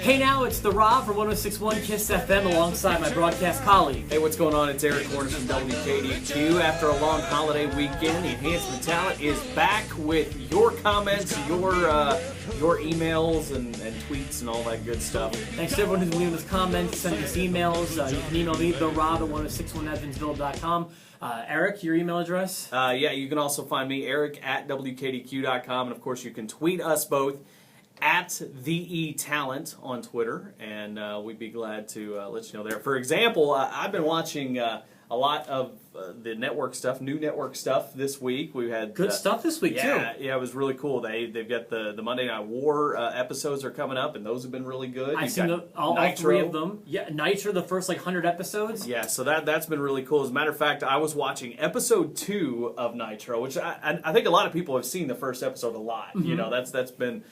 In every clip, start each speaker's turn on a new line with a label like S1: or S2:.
S1: Hey now, it's the Rob from 106.1 KISS FM alongside my broadcast colleague.
S2: Hey, what's going on? It's Eric Cornish from WKDQ. After a long holiday weekend, the Enhancement talent is back with your comments, your emails and tweets and all that good stuff.
S1: Thanks to everyone who's leaving us comments, sending us emails. You can email me, therob at 1061evansville.com. Eric, your email address?
S2: Yeah, you can also find me, Eric at WKDQ.com. And of course, you can tweet us both at the eTalent on Twitter, and we'd be glad to let you know there. For example, I've been watching a lot of the network stuff, new network stuff this week. We had
S1: good stuff this week too.
S2: Yeah, it was really cool. They've got the Monday Night War episodes are coming up, and those have been really good.
S1: I've seen all three of them. Yeah, Nitro, the first 100 episodes.
S2: Yeah, so that's been really cool. As a matter of fact, I was watching episode 2 of Nitro, which I think a lot of people have seen the first episode a lot. Mm-hmm. You know, that's been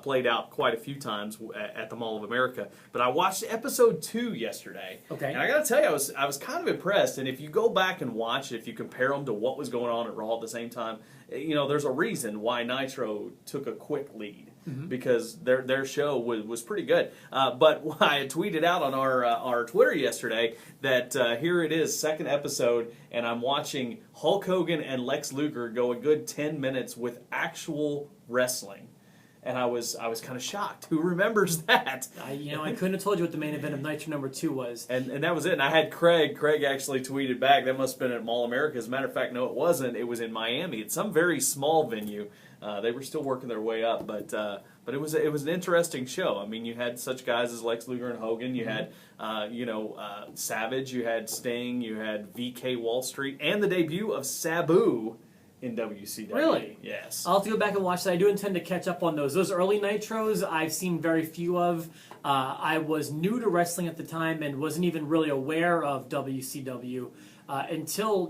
S2: played out quite a few times at the Mall of America. But I watched episode 2 yesterday.
S1: Okay.
S2: And I got to tell you, I was kind of impressed. And if you go back and watch it, if you compare them to what was going on at Raw at the same time, you know, there's a reason why Nitro took a quick lead. Mm-hmm. Because their show was pretty good. But I had tweeted out on our Twitter yesterday that here it is, second episode, and I'm watching Hulk Hogan and Lex Luger go a good 10 minutes with actual wrestling. And I was kind of shocked. Who remembers that?
S1: I couldn't have told you what the main event of Nitro number 2 was.
S2: And that was it. And I had Craig. Craig actually tweeted back. That must have been at Mall America. As a matter of fact, no, it wasn't. It was in Miami. It's some very small venue. They were still working their way up, but it was an interesting show. I mean, you had such guys as Lex Luger and Hogan. You had Savage. You had Sting. You had VK Wall Street, and the debut of Sabu in WCW.
S1: Really?
S2: Yes.
S1: I'll have to go back and watch that. I do intend to catch up on those. Those early Nitros, I've seen very few of. I was new to wrestling at the time and wasn't even really aware of WCW until,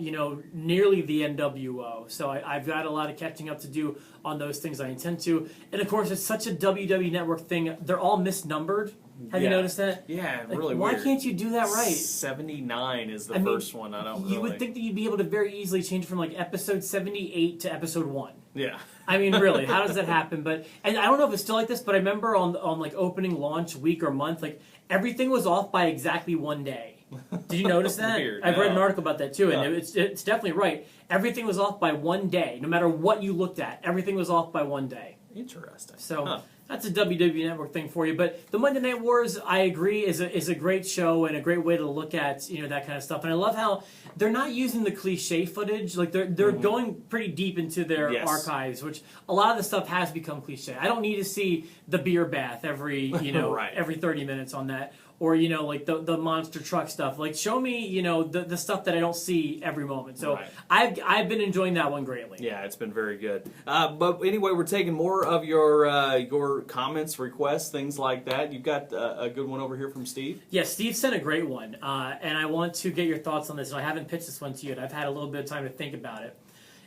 S1: nearly the NWO. So I've got a lot of catching up to do on those things. I intend to. And, of course, it's such a WWE Network thing. They're all misnumbered. Have you noticed that?
S2: Yeah, really
S1: why
S2: weird.
S1: Why can't you do that right?
S2: 79 is the first one.
S1: You would think that you'd be able to very easily change from episode 78 to episode 1.
S2: Yeah.
S1: I mean, really, how does that happen? And I don't know if it's still like this, but I remember on opening launch week or month, everything was off by exactly one day. Did you notice that?
S2: Weird.
S1: I've read an article about that too, and it's definitely right. Everything was off by one day, no matter what you looked at. Everything was off by one day.
S2: Interesting.
S1: So that's a WWE Network thing for you. But the Monday Night Wars, I agree, is a great show and a great way to look at that kind of stuff. And I love how they're not using the cliche footage. They're going pretty deep into their archives, which a lot of the stuff has become cliche. I don't need to see the beer bath every
S2: right.
S1: every 30 minutes on that. Or, the monster truck stuff. Show me, the stuff that I don't see every moment. So
S2: right.
S1: I've been enjoying that one greatly.
S2: Yeah, it's been very good. But anyway, we're taking more of your comments, requests, things like that. You've got a good one over here from Steve?
S1: Yeah, Steve sent a great one. And I want to get your thoughts on this. And I haven't pitched this one to you yet. I've had a little bit of time to think about it.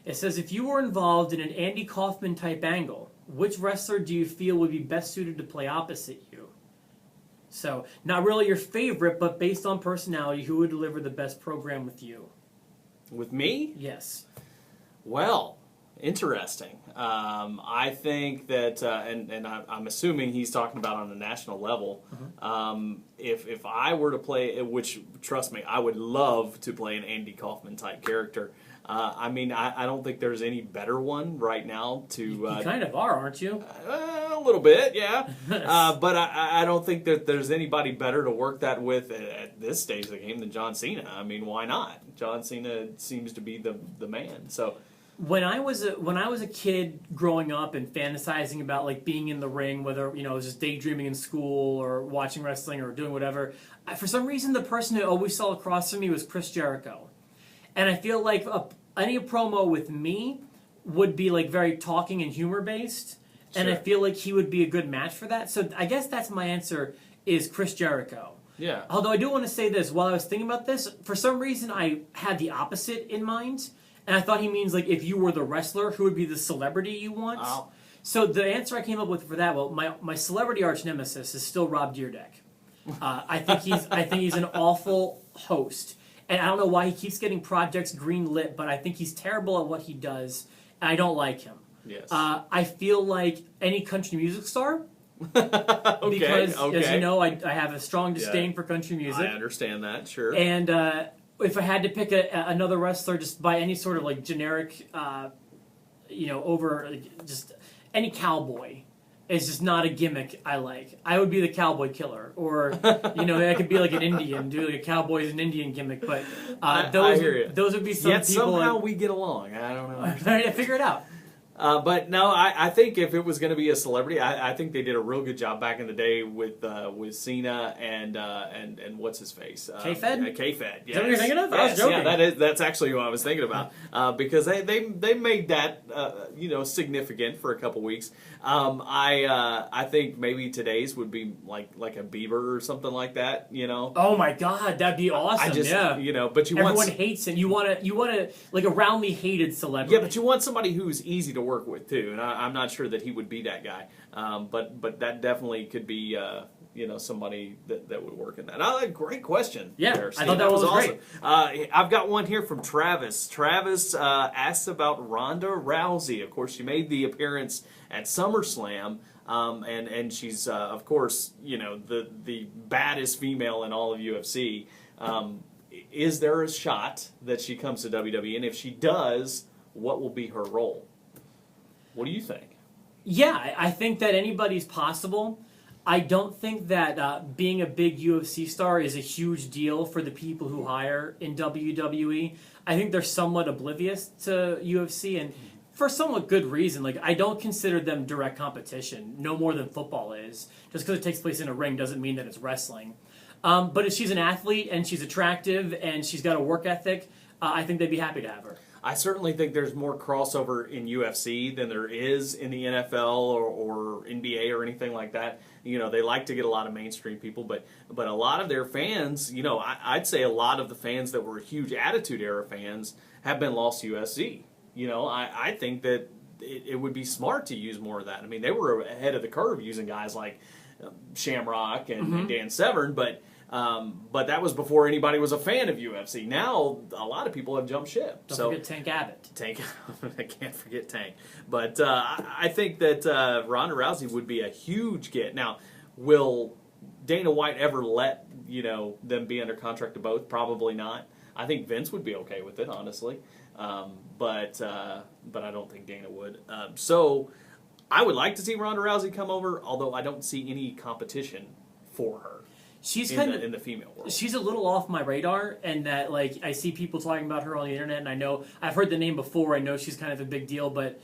S1: It says, if you were involved in an Andy Kaufman type angle, which wrestler do you feel would be best suited to play opposite you? So, not really your favorite, but based on personality, who would deliver the best program with you?
S2: With me?
S1: Yes.
S2: Well, interesting. I think that, and I'm assuming he's talking about on the national level. Mm-hmm. If I were to play, which, trust me, I would love to play an Andy Kaufman type character. I mean, I don't think there's any better one right now to...
S1: You kind of are, aren't you?
S2: A little bit, yeah. But I don't think that there's anybody better to work that with at this stage of the game than John Cena. I mean, why not? John Cena seems to be the man. So
S1: when I was a kid growing up and fantasizing about being in the ring, whether I was just daydreaming in school or watching wrestling or doing whatever, for some reason the person who always saw across from me was Chris Jericho. And I feel like any promo with me would be very talking and humor based, and I feel like he would be a good match for that. So I guess that's my answer is Chris Jericho.
S2: Yeah.
S1: Although I do want to say this, while I was thinking about this, for some reason I had the opposite in mind, and I thought he means if you were the wrestler, who would be the celebrity you want?
S2: Oh.
S1: So the answer I came up with for that, my celebrity arch nemesis is still Rob Dyrdek. I think he's an awful host. And I don't know why he keeps getting projects greenlit, but I think he's terrible at what he does, and I don't like him.
S2: Yes.
S1: I feel like any country music star.
S2: Okay,
S1: Because,
S2: okay.
S1: as you know, I have a strong disdain for country music.
S2: I understand that, sure.
S1: And if I had to pick another wrestler, just by any sort of like generic, over just any cowboy is just not a gimmick I like. I would be the cowboy killer, or I could be like an Indian, do like a cowboys and Indian gimmick. But
S2: I hear you.
S1: those would be some
S2: Yet
S1: people.
S2: somehow we get along. I don't know.
S1: I figure it out.
S2: But no, I think if it was going to be a celebrity, I think they did a real good job back in the day with Cena and what's his face,
S1: K-Fed?
S2: K-Fed. Yes.
S1: Is that what you're thinking of?
S2: Yes,
S1: I was joking.
S2: Yeah, that's actually what I was thinking about because they made that significant for a couple weeks. I think maybe today's would be like a Bieber or something like that.
S1: Oh my God, that'd be awesome.
S2: But
S1: everyone hates him. You want to like a roundly hated celebrity.
S2: Yeah, but you want somebody who's easy to work with too, and I'm not sure that he would be that guy. But that definitely could be somebody that would work in that. Great question.
S1: Yeah,
S2: there,
S1: I thought that was
S2: awesome.
S1: great.
S2: I've got one here from Travis. Travis asks about Ronda Rousey. Of course, she made the appearance at SummerSlam. And she's of course the baddest female in all of UFC. Is there a shot that she comes to WWE? And if she does, what will be her role? What do you think?
S1: Yeah, I think that anybody's possible. I don't think that being a big UFC star is a huge deal for the people who hire in WWE. I think they're somewhat oblivious to UFC, and for somewhat good reason. Like, I don't consider them direct competition, no more than football is. Just because it takes place in a ring doesn't mean that it's wrestling. But if she's an athlete and she's attractive and she's got a work ethic, I think they'd be happy to have her.
S2: I certainly think there's more crossover in UFC than there is in the NFL or NBA or anything like that. They like to get a lot of mainstream people, but a lot of their fans, I'd say a lot of the fans that were huge Attitude Era fans have been lost to UFC. I think that it would be smart to use more of that. I mean, they were ahead of the curve using guys like Shamrock and Dan Severn, but that was before anybody was a fan of UFC. Now, a lot of people have jumped ship.
S1: Don't forget Tank Abbott.
S2: I can't forget Tank. But I think that Ronda Rousey would be a huge get. Now, will Dana White ever let them be under contract to both? Probably not. I think Vince would be okay with it, honestly. But I don't think Dana would. So I would like to see Ronda Rousey come over, although I don't see any competition for her.
S1: She's
S2: in the female world.
S1: She's a little off my radar, and that I see people talking about her on the internet, and I know I've heard the name before. I know she's kind of a big deal, but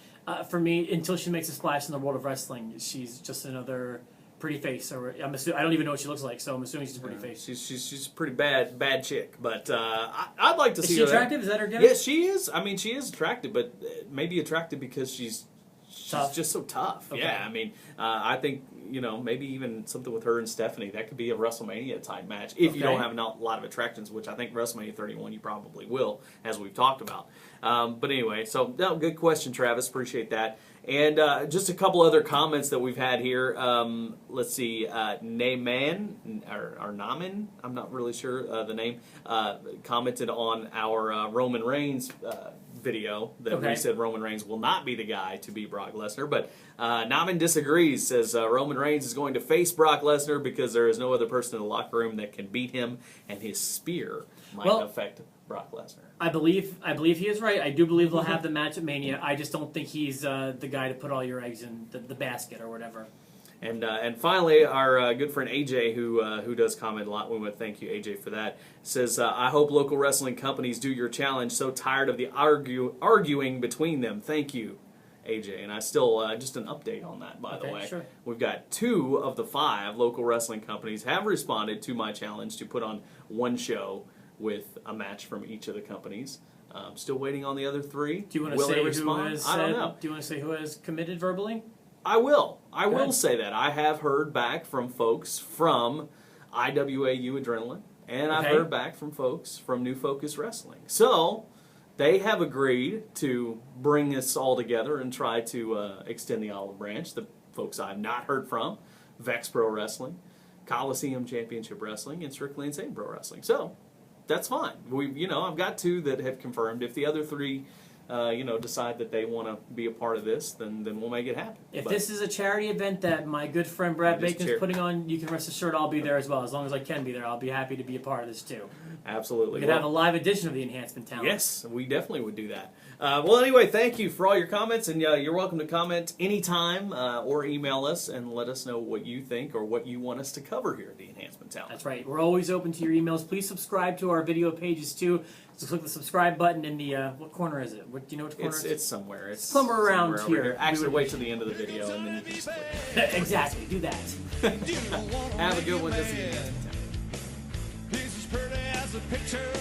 S1: for me, until she makes a splash in the world of wrestling, she's just another pretty face. Or I don't even know what she looks like, so I'm assuming she's a pretty face.
S2: She's a pretty bad chick, but I'd like to see her.
S1: Is she attractive? Is that her gimmick?
S2: Yes, she is. I mean, she is attractive, but maybe attractive because she's just so tough.
S1: Okay.
S2: Yeah, I mean, I think maybe even something with her and Stephanie, that could be a WrestleMania type match if you don't have a lot of attractions, which I think WrestleMania 31 you probably will, as we've talked about. But anyway, so no, good question, Travis. Appreciate that. And just a couple other comments that we've had here. Let's see, Nayman or Naman, I'm not really sure the name, commented on our Roman Reigns video that we said Roman Reigns will not be the guy to beat Brock Lesnar, but Naman disagrees, says Roman Reigns is going to face Brock Lesnar because there is no other person in the locker room that can beat him, and his spear might affect Brock Lesnar. I believe
S1: he is right. I do believe they'll have the match at Mania. I just don't think he's the guy to put all your eggs in the basket or whatever.
S2: And finally, our good friend AJ, who does comment a lot, we want to thank you, AJ, for that, says, I hope local wrestling companies do your challenge. So tired of the arguing between them. Thank you, AJ. And I still, just an update on that, by the way. Sure. We've got 2 of the 5 local wrestling companies have responded to my challenge to put on one show with a match from each of the companies. Still waiting on the other 3.
S1: Do you want to say who has?
S2: I don't know.
S1: Do you want to say who has committed verbally?
S2: I will. I will say that. I have heard back from folks from IWAU Adrenaline, and I've heard back from folks from New Focus Wrestling. So they have agreed to bring us all together and try to extend the olive branch. The folks I've not heard from, Vex Pro Wrestling, Coliseum Championship Wrestling, and Strictly Insane Pro Wrestling. So that's fine. I've got 2 that have confirmed. If the other 3 decide that they want to be a part of this, then we'll make it happen.
S1: If
S2: But
S1: this is a charity event that my good friend Brad
S2: It is
S1: Bacon's
S2: charity.
S1: putting on, you can rest assured I'll be there as well. As long as I can be there, I'll be happy to be a part of this too.
S2: absolutely.
S1: We could have a live edition of the Enhancement Talent.
S2: Yes, we definitely would do that. Well, anyway, thank you for all your comments, and you're welcome to comment anytime or email us and let us know what you think or what you want us to cover here at the Enhancement Talent.
S1: That's right. We're always open to your emails. Please subscribe to our video pages too. So click the subscribe button in the what corner is it? What do you know which corner?
S2: It's somewhere. It's
S1: somewhere around
S2: over
S1: here.
S2: Actually, wait till the end of the video, and then you can just click.
S1: Exactly. Do that.
S2: Have a good one. This is the Enhancement Talent.
S3: He's as pretty as a picture